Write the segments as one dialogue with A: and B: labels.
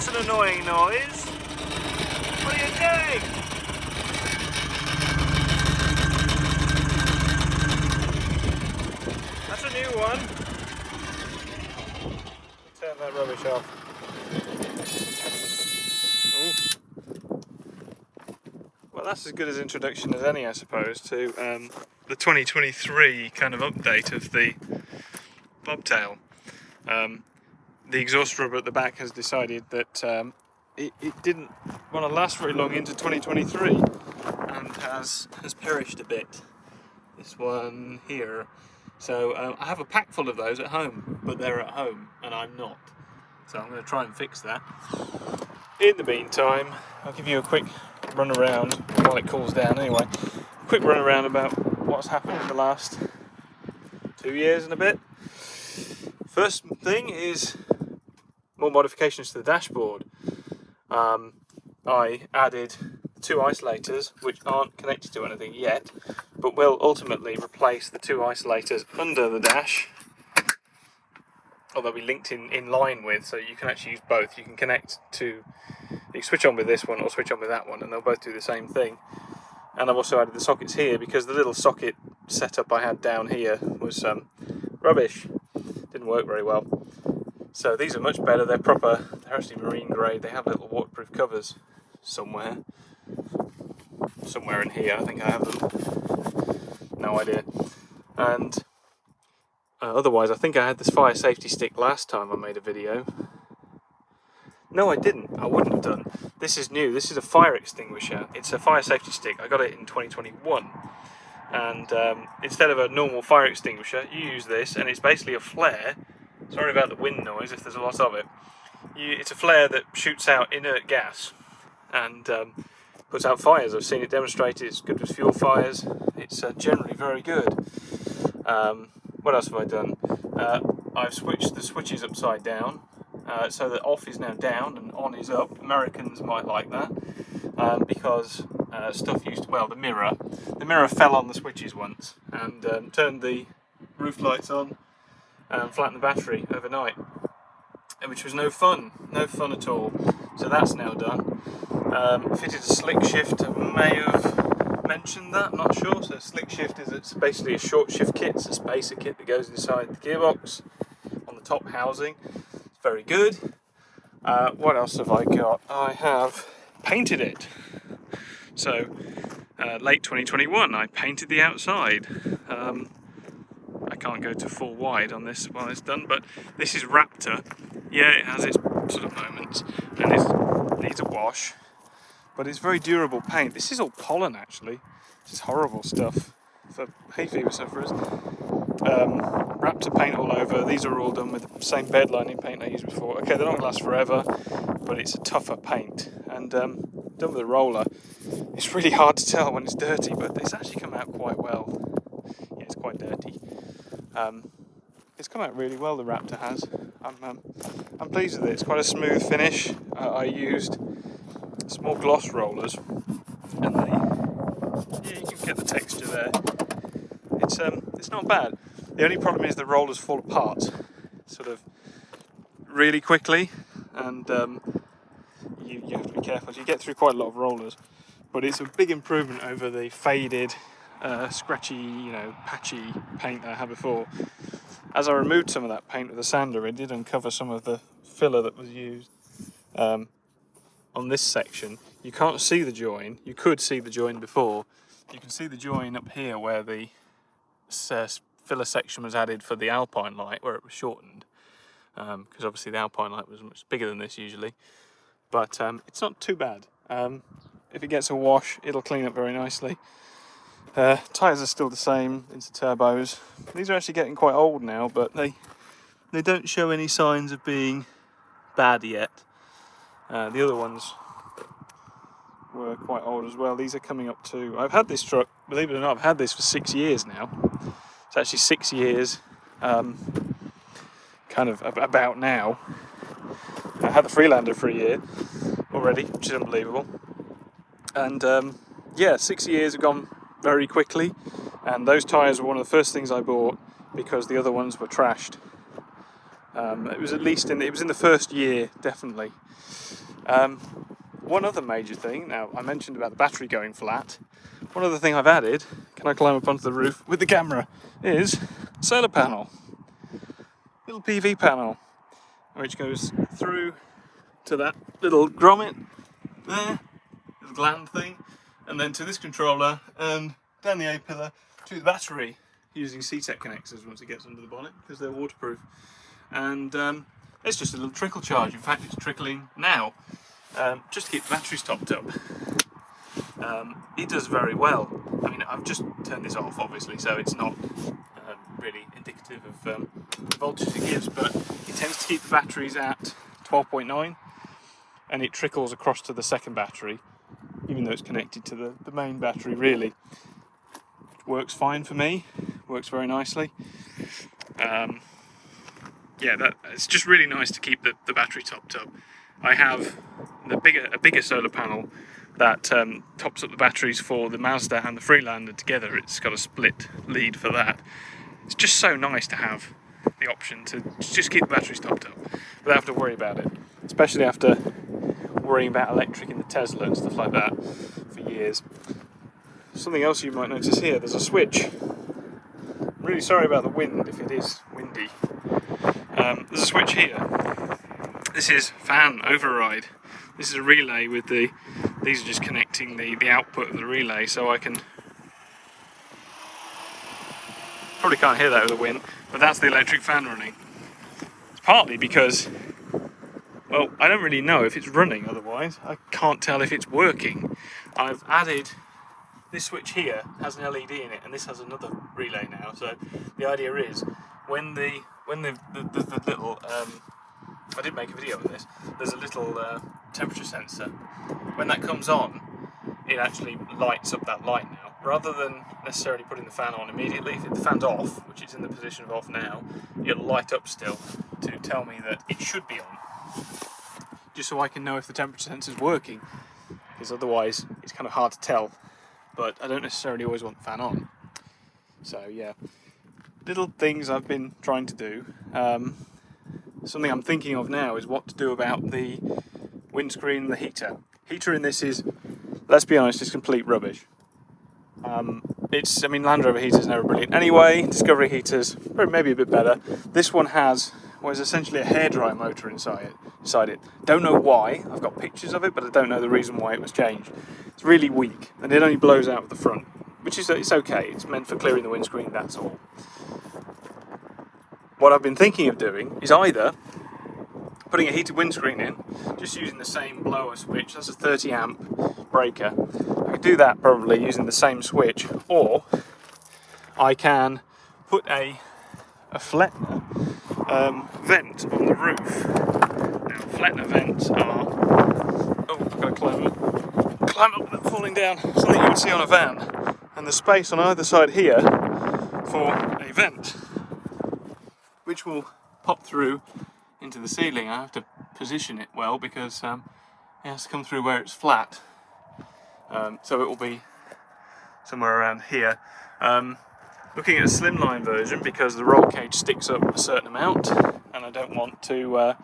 A: That's an annoying noise. What are you doing? That's a new one. Turn that rubbish off. Ooh. Well, that's as good as introduction as any, I suppose, to the 2023 kind of update of the Bobtail. The exhaust rubber at the back has decided that it didn't want to last very long into 2023 and has perished a bit. This one here. So I have a pack full of those at home, but they're at home and I'm not. So I'm going to try and fix that. In the meantime, I'll give you a quick run around while it cools down anyway. A quick run around about what's happened in the last 2 years and a bit. First thing is more modifications to the dashboard. I added 2 isolators which aren't connected to anything yet, but will ultimately replace the 2 isolators under the dash, or they'll be linked in line with, so you can actually use both. You can connect to, you can switch on with this one or switch on with that one and they'll both do the same thing. And I've also added the sockets here because the little socket setup I had down here was rubbish, didn't work very well. So these are much better, they're proper, they're actually marine grade, they have little waterproof covers somewhere in here, I think I have them, no idea. And otherwise I think I had this fire safety stick last time I made a video. No, I didn't, I wouldn't have done. This is new, this is a fire extinguisher, it's a fire safety stick, I got it in 2021. And instead of a normal fire extinguisher, you use this and it's basically a flare. Sorry about the wind noise if there's a lot of it. It's a flare that shoots out inert gas and puts out fires. I've seen it demonstrated, it's good with fuel fires, it's generally very good. What else have I done? I've switched the switches upside down so that off is now down and on is up. Americans might like that because stuff used to, well, the mirror fell on the switches once and turned the roof lights on and flattened the battery overnight, which was no fun at all. So that's now done. Fitted a Slickshift, I may have mentioned that, I'm not sure. So Slickshift it's basically a short shift kit, it's a spacer kit that goes inside the gearbox on the top housing. It's very good. What else have I got? I have painted it. So late 2021 I painted the outside. I can't go to full wide on this while it's done, but this is Raptor. Yeah, it has its sort of moments and it needs a wash, but it's very durable paint. This is all pollen actually. This is horrible stuff for hay fever sufferers. Raptor paint all over. These are all done with the same bed lining paint I used before. Okay, they're not going to last forever, but it's a tougher paint. And done with a roller. It's really hard to tell when it's dirty, but it's actually come out quite well. Yeah, it's quite dirty. It's come out really well, the Raptor has. I'm pleased with it. It's quite a smooth finish. I used small gloss rollers, and yeah, you can get the texture there. It's not bad. The only problem is the rollers fall apart, sort of really quickly, and you have to be careful. You get through quite a lot of rollers, but it's a big improvement over the faded, scratchy, patchy paint that I had before. As I removed some of that paint with a sander, it did uncover some of the filler that was used on this section. You can't see the join. You could see the join before. You can see the join up here where the filler section was added for the Alpine light, where it was shortened, because obviously the Alpine light was much bigger than this usually. But it's not too bad. If it gets a wash, it'll clean up very nicely. Tyres are still the same, it's the turbos. These are actually getting quite old now, but they don't show any signs of being bad yet. The other ones were quite old as well. These are coming up to, I've had this truck, believe it or not, I've had this for 6 years now. It's actually 6 years, kind of about now. I had the Freelander for a year already, which is unbelievable. And yeah, 6 years have gone very quickly, and those tyres were one of the first things I bought because the other ones were trashed. It was in the first year, definitely. One other major thing, now I mentioned about the battery going flat. One other thing I've added, can I climb up onto the roof with the camera, is a solar panel. Little PV panel, which goes through to that little grommet there, little gland thing, and then to this controller and down the A-pillar to the battery using C-Tech connectors once it gets under the bonnet because they're waterproof. And it's just a little trickle charge. In fact, it's trickling now, just to keep the batteries topped up. It does very well. I mean, I've just turned this off, obviously, so it's not really indicative of the voltage it gives, but it tends to keep the batteries at 12.9, and it trickles across to the second battery, even though it's connected to the main battery, really. It works fine for me, works very nicely. Yeah, it's just really nice to keep the battery topped up. I have a bigger solar panel that tops up the batteries for the Mazda and the Freelander together. It's got a split lead for that. It's just so nice to have the option to just keep the batteries topped up without having to worry about it, especially after worrying about electric in the Tesla and stuff like that for years. Something else you might notice here, there's a switch. I'm really sorry about the wind if it is windy. There's a switch here. This is fan override. This is a relay with these are just connecting the output of the relay, so I can, probably can't hear that with the wind, but that's the electric fan running. It's partly because, well, I don't really know if it's running otherwise. I can't tell if it's working. I've added this switch here, has an LED in it, and this has another relay now. So the idea is when the little I did make a video of this. There's a little temperature sensor. When that comes on, it actually lights up that light now. Rather than necessarily putting the fan on immediately, if the fan's off, which it's in the position of off now, it'll light up still to tell me that it should be on. Just so I can know if the temperature sensor's working. Because otherwise, it's kind of hard to tell. But I don't necessarily always want the fan on. So yeah, little things I've been trying to do. Something I'm thinking of now is what to do about the windscreen and the heater. Heater in this is, let's be honest, it's complete rubbish. I mean, Land Rover heaters are never brilliant anyway. Discovery heaters, maybe a bit better. This one has what is essentially a hairdryer motor inside it. Don't know why. I've got pictures of it, but I don't know the reason why it was changed. It's really weak, and it only blows out of the front, which is it's okay. It's meant for clearing the windscreen. That's all. What I've been thinking of doing is either putting a heated windscreen in, just using the same blower switch. That's a 30 amp breaker. I could do that probably using the same switch, or I can put a Flettner vent on the roof. Now, Flettner vents are, I've got to climb up without falling down. Something you would see on a van, and there's space on either side here for a vent, which will pop through into the ceiling. I have to position it well because it has to come through where it's flat. So it will be somewhere around here. Looking at a slimline version because the roll cage sticks up a certain amount and I don't want to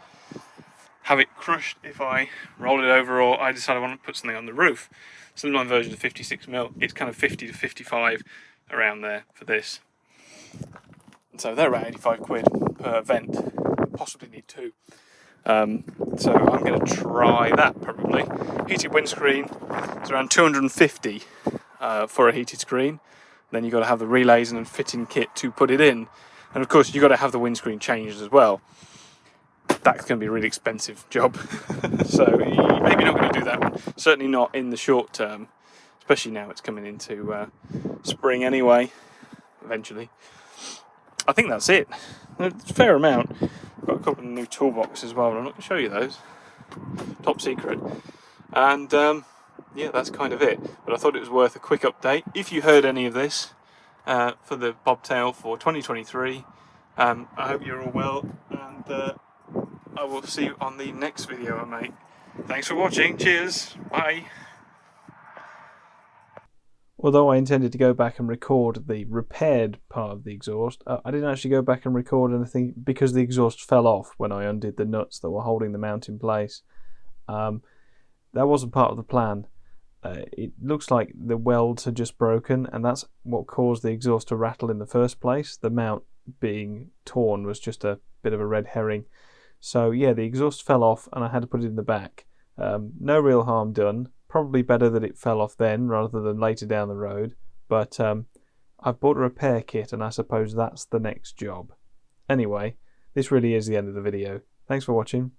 A: have it crushed if I roll it over or I decide I want to put something on the roof. Slimline version of 56mm, it's kind of 50 to 55 around there for this. So they're about 85 quid per vent, possibly need two. So I'm going to try that probably. Heated windscreen is around 250 for a heated screen. Then you've got to have the relays and fitting kit to put it in. And of course you've got to have the windscreen changed as well. That's going to be a really expensive job. So maybe not going to do that one. Certainly not in the short term, especially now it's coming into spring anyway, eventually. I think that's it. It's a fair amount. I've got a couple of new toolboxes as well, but I'm not going to show you those. Top secret. And yeah, that's kind of it. But I thought it was worth a quick update. If you heard any of this for the Bobtail for 2023, I hope you're all well, and I will see you on the next video I make. Thanks for watching. Cheers. Bye. Although I intended to go back and record the repaired part of the exhaust, I didn't actually go back and record anything because the exhaust fell off when I undid the nuts that were holding the mount in place. That wasn't part of the plan. It looks like the welds had just broken, and that's what caused the exhaust to rattle in the first place. The mount being torn was just a bit of a red herring. So yeah, the exhaust fell off and I had to put it in the back. No real harm done. Probably better that it fell off then rather than later down the road. But I've bought a repair kit and I suppose that's the next job. Anyway, this really is the end of the video. Thanks for watching.